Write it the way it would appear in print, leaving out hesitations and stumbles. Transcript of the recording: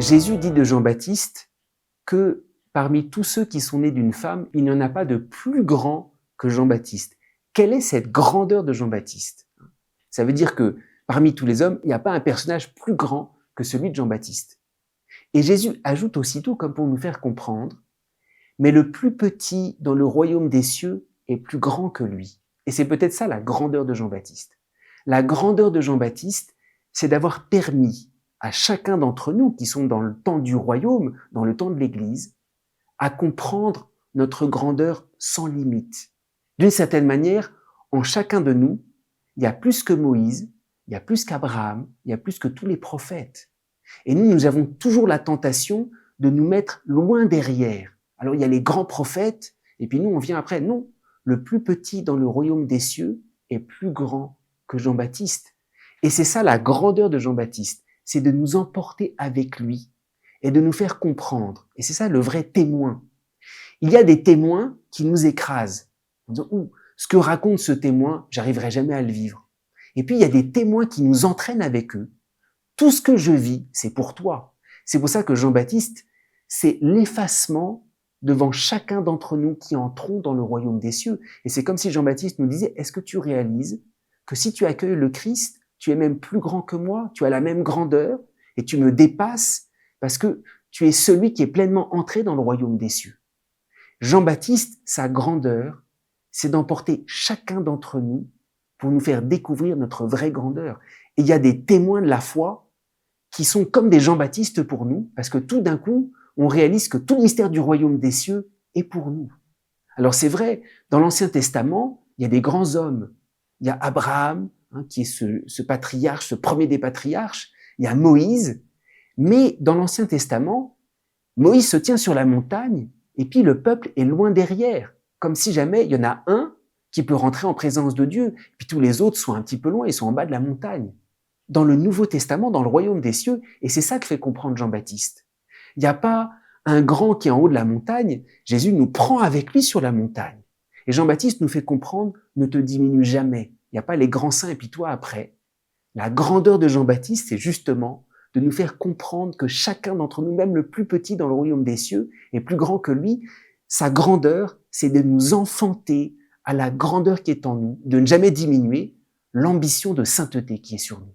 Jésus dit de Jean-Baptiste que parmi tous ceux qui sont nés d'une femme, il n'y en a pas de plus grand que Jean-Baptiste. Quelle est cette grandeur de Jean-Baptiste? Ça veut dire que parmi tous les hommes, il n'y a pas un personnage plus grand que celui de Jean-Baptiste. Et Jésus ajoute aussitôt, comme pour nous faire comprendre, mais le plus petit dans le royaume des cieux est plus grand que lui. Et c'est peut-être ça la grandeur de Jean-Baptiste. La grandeur de Jean-Baptiste, c'est d'avoir permis à chacun d'entre nous qui sont dans le temps du royaume, dans le temps de l'Église, à comprendre notre grandeur sans limite. D'une certaine manière, en chacun de nous, il y a plus que Moïse, il y a plus qu'Abraham, il y a plus que tous les prophètes. Et nous avons toujours la tentation de nous mettre loin derrière. Alors il y a les grands prophètes, et puis nous on vient après. Non, le plus petit dans le royaume des cieux est plus grand que Jean-Baptiste. Et c'est ça la grandeur de Jean-Baptiste, c'est de nous emporter avec lui et de nous faire comprendre. Et c'est ça le vrai témoin. Il y a des témoins qui nous écrasent, en disant « ce que raconte ce témoin, j'arriverai jamais à le vivre ». Et puis il y a des témoins qui nous entraînent avec eux. Tout ce que je vis, c'est pour toi. C'est pour ça que Jean-Baptiste, c'est l'effacement devant chacun d'entre nous qui entrons dans le royaume des cieux. Et c'est comme si Jean-Baptiste nous disait, est-ce que tu réalises que si tu accueilles le Christ, tu es même plus grand que moi, tu as la même grandeur et tu me dépasses parce que tu es celui qui est pleinement entré dans le royaume des cieux. Jean-Baptiste, sa grandeur, c'est d'emporter chacun d'entre nous pour nous faire découvrir notre vraie grandeur. Et il y a des témoins de la foi qui sont comme des Jean-Baptiste pour nous, parce que tout d'un coup, on réalise que tout le mystère du royaume des cieux est pour nous. Alors c'est vrai, dans l'Ancien Testament, il y a des grands hommes. Il y a Abraham, qui est ce patriarche, ce premier des patriarches. Il y a Moïse. Mais dans l'Ancien Testament, Moïse se tient sur la montagne, et puis le peuple est loin derrière, comme si jamais il y en a un qui peut rentrer en présence de Dieu, et puis tous les autres sont un petit peu loin, ils sont en bas de la montagne. Dans le Nouveau Testament, dans le royaume des cieux, et c'est ça que fait comprendre Jean-Baptiste. Il n'y a pas un grand qui est en haut de la montagne, Jésus nous prend avec lui sur la montagne. Et Jean-Baptiste nous fait comprendre, ne te diminue jamais. Il n'y a pas les grands saints et puis toi après. La grandeur de Jean-Baptiste, c'est justement de nous faire comprendre que chacun d'entre nous, même le plus petit dans le royaume des cieux, est plus grand que lui. Sa grandeur, c'est de nous enfanter à la grandeur qui est en nous, de ne jamais diminuer l'ambition de sainteté qui est sur nous.